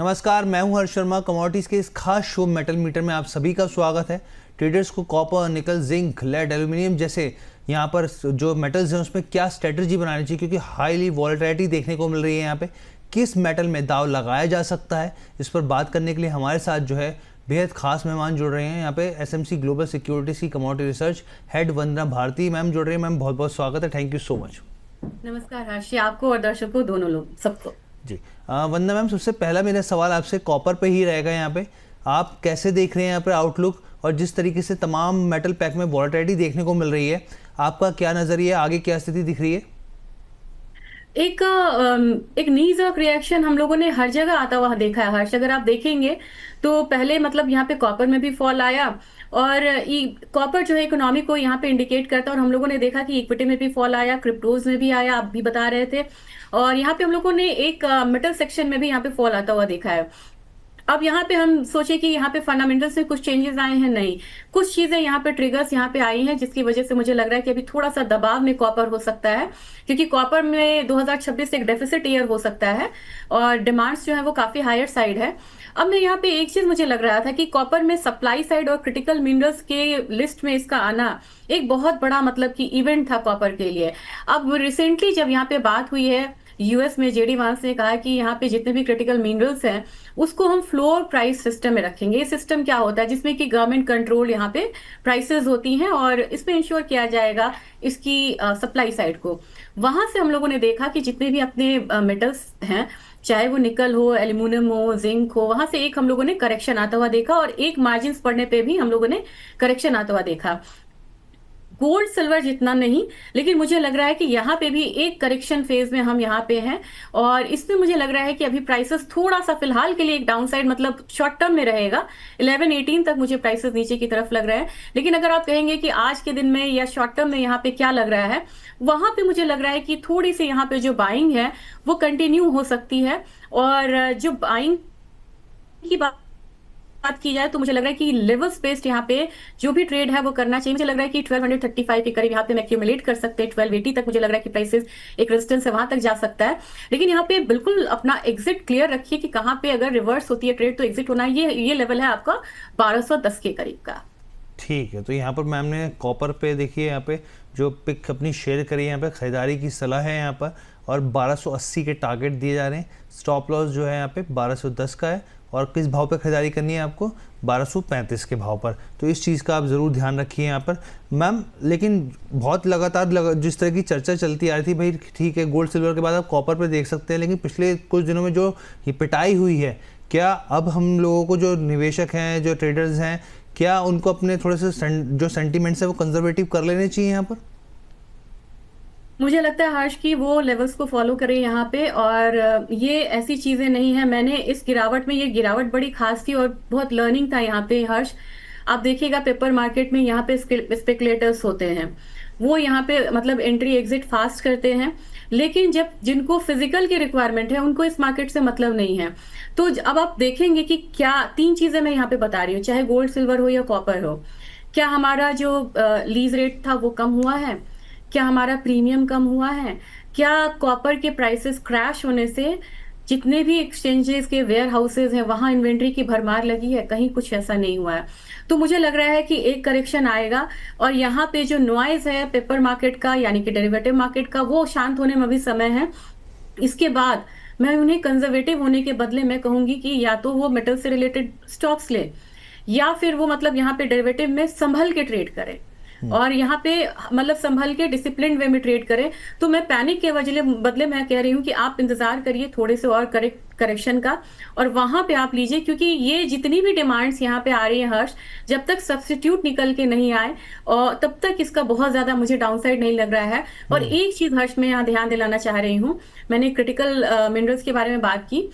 नमस्कार, मैं हूं हर्ष शर्मा। कमोडिटीज़ के इस खास शो मेटल मीटर में आप सभी का स्वागत है। ट्रेडर्स को कॉपर, निकल, जिंक, लेड, एल्यूमिनियम जैसे यहाँ पर जो मेटल्स हैं उसमें क्या स्ट्रेटजी बनानी चाहिए, क्योंकि हाईली वॉलेटिलिटी देखने को मिल रही है। यहाँ पे किस मेटल में दाव लगाया जा सकता है, इस पर बात करने के लिए हमारे साथ जो है बेहद खास मेहमान जुड़ रहे हैं। यहाँ पे एसएमसी ग्लोबल सिक्योरिटीज़ की कमोडिटी रिसर्च हेड वंदना भारती मैम जुड़ रही है। मैम बहुत बहुत स्वागत है, थैंक यू सो मच। नमस्कार हर्षी, आपको और दर्शकों दोनों लोग सबको जी वंदना मैम, सबसे पहला मेरा सवाल आपसे कॉपर पे ही रहेगा। यहाँ पे आप कैसे देख रहे हैं यहाँ पे आउटलुक, और जिस तरीके से तमाम मेटल पैक में वॉलेटिलिटी देखने को मिल रही है, आपका क्या नज़रिया, आगे क्या स्थिति दिख रही है? एक नी जर्क रिएक्शन हम लोगों ने हर जगह आता हुआ देखा है हर्ष। अगर आप देखेंगे तो पहले मतलब यहाँ पे कॉपर में भी फॉल आया, और कॉपर जो है इकोनॉमी को यहाँ पे इंडिकेट करता है, और हम लोगों ने देखा कि इक्विटी में भी फॉल आया, क्रिप्टोज में भी आया, आप भी बता रहे थे। और यहाँ पे हम लोगों ने एक मेटल सेक्शन में भी यहाँ पे फॉल आता हुआ देखा है। अब यहाँ पे हम सोचे कि यहाँ पे फंडामेंटल्स में कुछ चेंजेस आए हैं, नहीं, कुछ चीजें यहाँ पे ट्रिगर्स यहाँ पे आई हैं, जिसकी वजह से मुझे लग रहा है कि अभी थोड़ा सा दबाव में कॉपर हो सकता है, क्योंकि कॉपर में 2026 एक डेफिसिट ईयर हो सकता है और डिमांड्स जो है वो काफी हायर साइड है। अब मैं यहाँ पे एक चीज मुझे लग रहा था कि कॉपर में सप्लाई साइड और क्रिटिकल मिनरल्स के लिस्ट में इसका आना एक बहुत बड़ा मतलब कि इवेंट था कॉपर के लिए। अब रिसेंटली जब यहाँ पे बात हुई है यूएस में, जेडी वांस ने कहा कि यहाँ पे जितने भी क्रिटिकल मिनरल्स हैं उसको हम फ्लोर प्राइस सिस्टम में रखेंगे। ये सिस्टम क्या होता है, जिसमें कि गवर्नमेंट कंट्रोल यहाँ पे प्राइसेस होती हैं और इसमें इंश्योर किया जाएगा इसकी सप्लाई साइड को। वहां से हम लोगों ने देखा कि जितने भी अपने मेटल्स हैं, चाहे वो निकल हो, एल्यूमिनियम हो, जिंक हो, वहां से एक हम लोगों ने करेक्शन आता हुआ देखा, और एक मार्जिन पढ़ने पे भी हम लोगों ने करेक्शन आता हुआ देखा। गोल्ड सिल्वर जितना नहीं, लेकिन मुझे लग रहा है कि यहाँ पे भी एक करेक्शन फेज में हम यहाँ पे हैं, और इसमें मुझे लग रहा है कि अभी प्राइसेस थोड़ा सा फिलहाल के लिए एक डाउनसाइड मतलब शॉर्ट टर्म में रहेगा। 11-18 तक मुझे प्राइसेस नीचे की तरफ लग रहा है। लेकिन अगर आप कहेंगे कि आज के दिन में या शॉर्ट टर्म में यहाँ पे क्या लग रहा है, वहां पे मुझे लग रहा है कि थोड़ी सी यहाँ पे जो बाइंग है वो कंटिन्यू हो सकती है। और जो बाइंग की बात की जाए तो मुझे लग रहा है कि लेवल स्पेस्ड यहाँ पे जो भी ट्रेड है वो करना चाहिए। मुझे लग रहा है कि 1235 के करीब यहाँ पे एक्यूमुलेट कर सकते हैं। 1280 तक मुझे लग रहा है कि प्राइसेस एक रेजिस्टेंस है, वहां तक जा सकता है। लेकिन यहाँ पे बिल्कुल अपना एग्जिट क्लियर रखिए कि कहाँ पे अगर रिवर्स होती है ट्रेड तो एग्जिट होना है। ये लेवल है आपका 1210 के करीब का। ठीक है, तो यहाँ पर मैम ने कॉपर पे देखिए, यहाँ पे जो पिक अपनी शेयर करी है, यहाँ पे खरीदारी की सलाह है यहाँ पर, और 1280 के टारगेट दिए जा रहे हैं। स्टॉप लॉस जो है यहाँ पे 1210 का है, और किस भाव पे खरीदारी करनी है आपको, 1235 के भाव पर। तो इस चीज़ का आप ज़रूर ध्यान रखिए यहाँ पर मैम। लेकिन बहुत लगातार जिस तरह की चर्चा चलती आ रही थी, भाई ठीक है गोल्ड सिल्वर के बाद आप कॉपर पे देख सकते हैं, लेकिन पिछले कुछ दिनों में जो ये पिटाई हुई है, क्या अब हम लोगों को जो निवेशक हैं, जो ट्रेडर्स हैं, क्या उनको अपने थोड़े से जो सेंटीमेंट्स है वो कंजर्वेटिव कर लेने चाहिए यहाँ पर? मुझे लगता है हर्ष की वो लेवल्स को फॉलो करें यहाँ पे, और ये ऐसी चीजें नहीं है। मैंने इस गिरावट में, ये गिरावट बड़ी खास थी और बहुत लर्निंग था यहाँ पे हर्ष। आप देखिएगा पेपर मार्केट में यहाँ पे स्पेकुलेटर्स होते हैं, वो यहाँ पे मतलब एंट्री एग्जिट फास्ट करते हैं, लेकिन जब जिनको फिजिकल की रिक्वायरमेंट है उनको इस मार्केट से मतलब नहीं है। तो अब आप देखेंगे कि क्या तीन चीजें मैं यहाँ पे बता रही हूँ, चाहे गोल्ड सिल्वर हो या कॉपर हो। क्या हमारा जो लीज रेट था वो कम हुआ है? क्या हमारा प्रीमियम कम हुआ है? क्या कॉपर के प्राइसेस क्रैश होने से जितने भी एक्सचेंजेस के वेयर हाउसेज हैं वहां इन्वेंट्री की भरमार लगी है? कहीं कुछ ऐसा नहीं हुआ है। तो मुझे लग रहा है कि एक करेक्शन आएगा, और यहाँ पे जो नॉइज है पेपर मार्केट का यानी कि डेरिवेटिव मार्केट का, वो शांत होने में भी समय है। इसके बाद मैं उन्हें कंजर्वेटिव होने के बदले मैं कहूंगी कि या तो वो मेटल से रिलेटेड स्टॉक्स ले, या फिर वो मतलब यहाँ पे डेरिवेटिव में संभल के ट्रेड करें, और यहाँ पे मतलब संभल के डिसिप्लिन वे में ट्रेड करें। तो मैं पैनिक के बदले मैं कह रही हूँ कि आप इंतजार करिए थोड़े से और करेक्शन का, और वहां पे आप लीजिए, क्योंकि ये जितनी भी डिमांड्स यहाँ पे आ रही है हर्ष, जब तक सब्स्टिट्यूट निकल के नहीं आए और तब तक इसका बहुत ज्यादा मुझे डाउनसाइड नहीं लग रहा है। और एक चीज हर्ष में यहाँ ध्यान दिलाना चाह रही हूँ, मैंने क्रिटिकल मिनरल्स के बारे में बात की।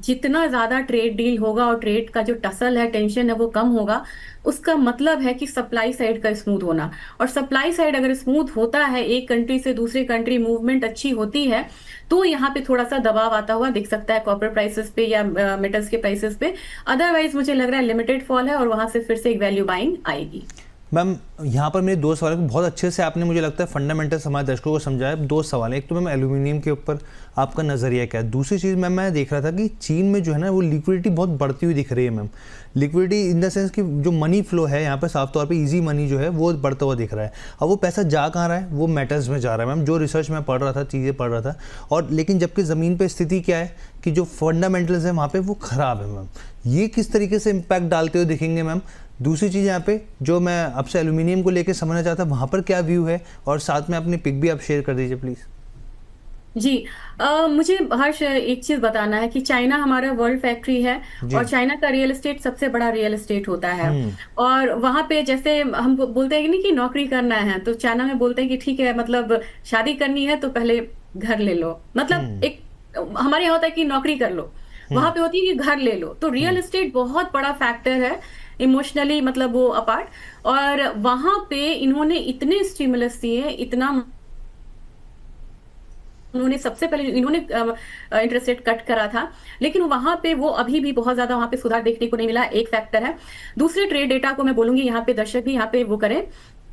जितना ज्यादा ट्रेड डील होगा और ट्रेड का जो टसल है, टेंशन है, वो कम होगा, उसका मतलब है कि सप्लाई साइड का स्मूथ होना। और सप्लाई साइड अगर स्मूथ होता है, एक कंट्री से दूसरी कंट्री मूवमेंट अच्छी होती है, तो यहाँ पे थोड़ा सा दबाव आता हुआ दिख सकता है कॉपर प्राइसेस पे या मेटल्स के प्राइसेस पे। अदरवाइज मुझे लग रहा है लिमिटेड फॉल है और वहां से फिर से एक वैल्यू बाइंग आएगी। मैम यहाँ पर मेरे दो सवाल हैं, बहुत अच्छे से आपने मुझे लगता है फंडामेंटल्स हमारे दर्शकों को समझाया। दो सवाल हैं, एक तो मैम एल्यूमिनियम के ऊपर आपका नज़रिया क्या है, दूसरी चीज़ मैम मैं देख रहा था कि चीन में जो है ना वो लिक्विडिटी बहुत बढ़ती हुई दिख रही है ma'am. Liquidity in the sense कि जो मनी फ्लो है यहाँ पर साफ तौर पे इजी मनी जो है वो बढ़ता हुआ दिख रहा है। अब वो पैसा जा कहाँ रहा है, वो मेटल्स में जा रहा है मैम, जो रिसर्च मैं पढ़ रहा था, चीज़ें पढ़ रहा था। और लेकिन जबकि ज़मीन पर स्थिति क्या है कि जो फंडामेंटल्स है वहाँ पर वो ख़राब है मैम। ये किस तरीके से इम्पैक्ट डालते हुए दिखेंगे मैम। दूसरी चीज़ यहाँ पे जो मैं आपसे एल्यूमिनियम को लेकर समझना चाहता हूँ, वहाँ पर क्या व्यू है, और साथ में अपनी पिक भी आप शेयर कर दीजिए प्लीज़। जी। मुझे हर्ष एक चीज बताना है कि चाइना हमारा वर्ल्ड फैक्ट्री है जी। और चाइना का रियल एस्टेट सबसे बड़ा रियल एस्टेट होता है। हम्म। और वहां पे जैसे हम बोलते हैं कि नहीं कि नौकरी करना है, तो चाइना में बोलते हैं कि ठीक है, मतलब शादी करनी है तो पहले घर ले लो, मतलब हम्म। एक हमारे यहाँ होता है कि नौकरी कर लो, वहां हम्म। पे होती है कि घर ले लो। तो रियल हम्म। एस्टेट बहुत बड़ा फैक्टर है इमोशनली, मतलब वो अपार्ट। और वहां पे इन्होंने इतने स्टिमुलस दिए, इतना उन्होंने सबसे पहले इन्होंने इंटरेस्ट रेट कट करा था, लेकिन वहां पे वो अभी भी बहुत ज्यादा वहां पे सुधार देखने को नहीं मिला, एक फैक्टर है। दूसरे ट्रेड डेटा को मैं बोलूंगी, यहाँ पे दर्शक भी यहाँ पे वो करें,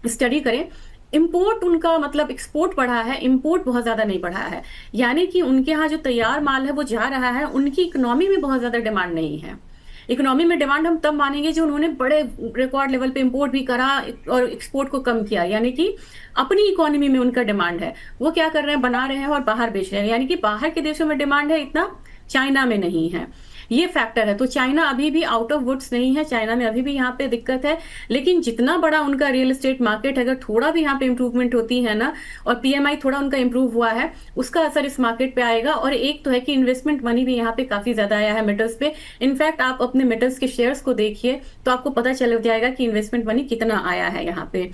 स्टडी करें। इंपोर्ट उनका मतलब एक्सपोर्ट बढ़ा है, इंपोर्ट बहुत ज्यादा नहीं बढ़ा है। यानी कि उनके यहाँ जो तैयार माल है वो जा रहा है, उनकी इकोनॉमी में बहुत ज्यादा डिमांड नहीं है। इकोनॉमी में डिमांड हम तब मानेंगे जो उन्होंने बड़े रिकॉर्ड लेवल पे इंपोर्ट भी करा और एक्सपोर्ट को कम किया, यानी कि अपनी इकोनॉमी में उनका डिमांड है। वो क्या कर रहे हैं, बना रहे हैं और बाहर बेच रहे हैं, यानी कि बाहर के देशों में डिमांड है, इतना चाइना में नहीं है। ये फैक्टर है। तो चाइना अभी भी आउट ऑफ वुड्स नहीं है, चाइना में अभी भी यहाँ पे दिक्कत है। लेकिन जितना बड़ा उनका रियल एस्टेट मार्केट है, अगर थोड़ा भी यहाँ पे इंप्रूवमेंट होती है ना, और पीएमआई थोड़ा उनका इंप्रूव हुआ है, उसका असर इस मार्केट पे आएगा। और एक तो है कि इन्वेस्टमेंट मनी भी यहाँ पे काफी ज्यादा आया है मेटल्स पे। इनफैक्ट आप अपने मेटल्स के शेयर्स को देखिए तो आपको पता चल जाएगा कि इन्वेस्टमेंट मनी कितना आया है यहाँ पे।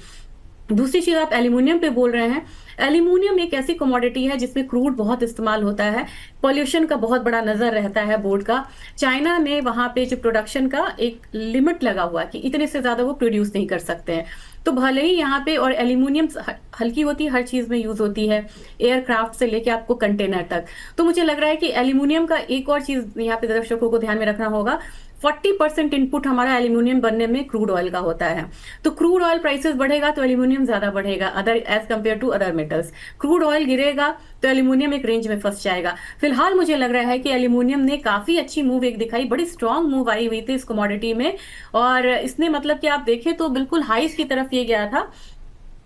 दूसरी चीज, आप एल्यूमिनियम पे बोल रहे हैं। एल्यूमिनियम एक ऐसी कमोडिटी है जिसमें क्रूड बहुत इस्तेमाल होता है, पॉल्यूशन का बहुत बड़ा नजर रहता है बोर्ड का। चाइना में वहां पे जो प्रोडक्शन का एक लिमिट लगा हुआ है कि इतने से ज्यादा वो प्रोड्यूस नहीं कर सकते हैं। तो भले ही यहाँ पे, और एल्यूमिनियम हल्की होती है, हर चीज में यूज होती है, एयरक्राफ्ट से लेके आपको कंटेनर तक। तो मुझे लग रहा है कि एल्यूमिनियम का एक और चीज यहाँ पे दर्शकों को ध्यान में रखना होगा, 40% इनपुट हमारा एल्यूमिनियम बनने में क्रूड ऑयल का होता है। तो क्रूड ऑयल प्राइसेस बढ़ेगा तो एल्यूमिनियम ज्यादा बढ़ेगा, other as compare to other metals. Crude oil गिरेगा तो एल्यूमिनियम एक रेंज में फंस जाएगा। फिलहाल मुझे लग रहा है कि एल्यूमिनियम ने काफी अच्छी मूव एक दिखाई, बड़ी स्ट्रांग मूव आई हुई थी इस कमोडिटी में। और इसने मतलब कि आप देखें तो बिल्कुल हाईस की तरफ ये गया था।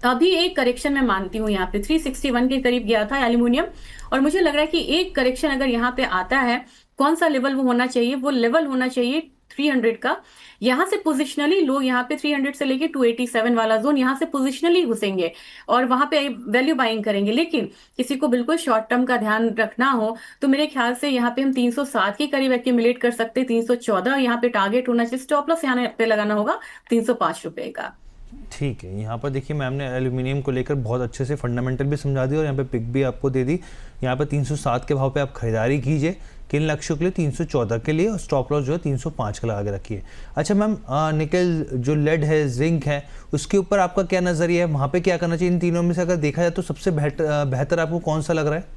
अभी एक करेक्शन मैं मानती हूँ, यहाँ पे 361 के करीब गया था एल्यूमिनियम। और मुझे लग रहा है कि एक करेक्शन अगर यहाँ पे आता है, कौन सा लेवल वो होना चाहिए, वो लेवल होना चाहिए 300 का। यहाँ से पोजिशनली लोग यहाँ पे 300 से लेके 287 वाला जोन, यहाँ से पोजिशनली घुसेंगे और वहां पे वैल्यू बाइंग करेंगे। लेकिन किसी को बिल्कुल शॉर्ट टर्म का ध्यान रखना हो तो मेरे ख्याल से यहाँ पे हम 307 के करीब एक्यूमुलेट कर सकते हैं। 314 यहाँ पे टारगेट होना चाहिए, स्टॉप लॉस यहाँ पे लगाना होगा 305 रुपए का। ठीक है, यहाँ पर देखिए मैम ने एल्यूमिनियम को लेकर बहुत अच्छे से फंडामेंटल भी समझा दी और यहाँ पे पिक भी आपको दे दी। यहाँ पर 307 के भाव पे आप खरीदारी कीजिए, किन लक्ष्यों के लिए, 314 के लिए, और स्टॉप लॉस जो है 305 के लगा के रखिए। अच्छा मैम, निकल जो लेड है, जिंक है, उसके ऊपर आपका क्या नज़रिया है, वहाँ पे क्या करना चाहिए? इन तीनों में से अगर देखा जाए तो सबसे बेहतर आपको कौन सा लग रहा है?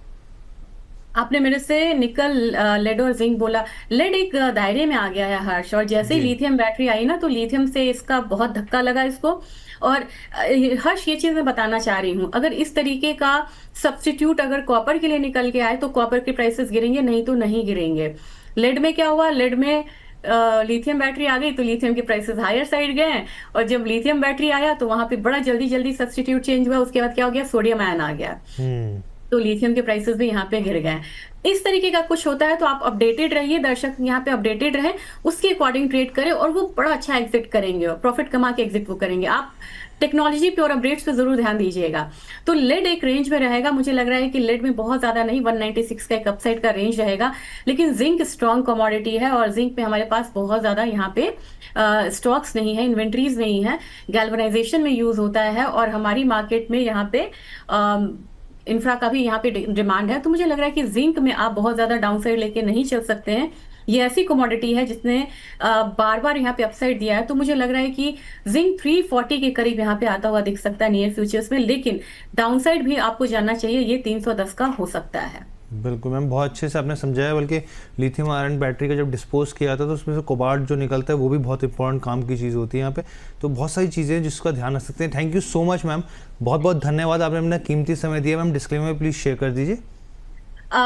आपने मेरे से निकल, लेड और जिंक बोला। लेड एक दायरे में आ गया है हर्ष, और जैसे ही जी। लिथियम बैटरी आई ना, तो लिथियम से इसका बहुत धक्का लगा इसको। और हर्ष, ये चीज मैं बताना चाह रही हूँ, अगर इस तरीके का सब्स्टिट्यूट अगर कॉपर के लिए निकल के आए तो कॉपर के प्राइसेस गिरेंगे, नहीं तो नहीं गिरेंगे। लेड में क्या हुआ, लेड में लिथियम बैटरी आ गई तो लिथियम के प्राइसेस हायर साइड गए। और जब लिथियम बैटरी आया तो वहां पे बड़ा जल्दी जल्दी सब्स्टिट्यूट चेंज हुआ, उसके बाद क्या हो गया, सोडियम आयन आ गया, तो लिथियम के प्राइसेस भी यहाँ पे गिर गए। इस तरीके का कुछ होता है, तो आप अपडेटेड रहिए, दर्शक यहाँ पे अपडेटेड रहे, उसके अकॉर्डिंग ट्रेड करें और वो बड़ा अच्छा एग्जिट करेंगे और प्रॉफिट कमा के एग्जिट वो करेंगे। आप टेक्नोलॉजी पे और अपडेट्स पे जरूर ध्यान दीजिएगा। तो लेड एक रेंज में रहेगा, मुझे लग रहा है कि लेड में बहुत ज्यादा नहीं, 196 का एक अपसाइड का रेंज रहेगा। लेकिन जिंक स्ट्रॉन्ग कमोडिटी है और जिंक पे हमारे पास बहुत ज्यादा यहाँ पे स्टॉक्स नहीं है, इन्वेंट्रीज नहीं है, गैल्वनाइजेशन में यूज होता है और हमारी मार्केट में यहाँ पे इंफ्रा का भी यहाँ पे डिमांड है। तो मुझे लग रहा है कि जिंक में आप बहुत ज्यादा डाउनसाइड लेके नहीं चल सकते हैं। ये ऐसी कमोडिटी है जिसने बार बार यहाँ पे अपसाइड दिया है, तो मुझे लग रहा है कि जिंक 340 के करीब यहाँ पे आता हुआ दिख सकता है नियर फ्यूचर्स में। लेकिन डाउनसाइड भी आपको जानना चाहिए, ये 310 का हो सकता है। बिल्कुल मैम, बहुत अच्छे से आपने समझाया। बल्कि लिथियम आयरन बैटरी का जब डिस्पोज किया था तो उसमें से कोबाल्ट जो निकलता है वो भी बहुत इंपॉर्टेंट काम की चीज़ होती है यहाँ पे। तो बहुत सारी चीज़ें हैं जिसका ध्यान रख सकते हैं। Thank you so much ma'am, बहुत बहुत धन्यवाद, आपने अपना कीमती समय दिया। मैम डिस्क्लेमर प्लीज़ शेयर कर दीजिए।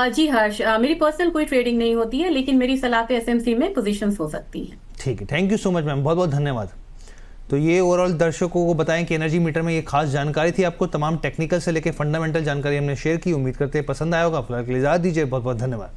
जी हर्ष, मेरी पर्सनल कोई ट्रेडिंग नहीं होती है, लेकिन मेरी सलाह पे एसएमसी में पोजीशंस हो सकती हैं। ठीक है, thank you so much ma'am, बहुत बहुत धन्यवाद। तो ये ओवरऑल दर्शकों को बताएं कि एनर्जी मीटर में ये खास जानकारी थी। आपको तमाम टेक्निकल से लेकर फंडामेंटल जानकारी हमने शेयर की। उम्मीद करते हैं पसंद आया होगा। फिलहाल के लिए इजाज़त दीजिए, बहुत बहुत धन्यवाद।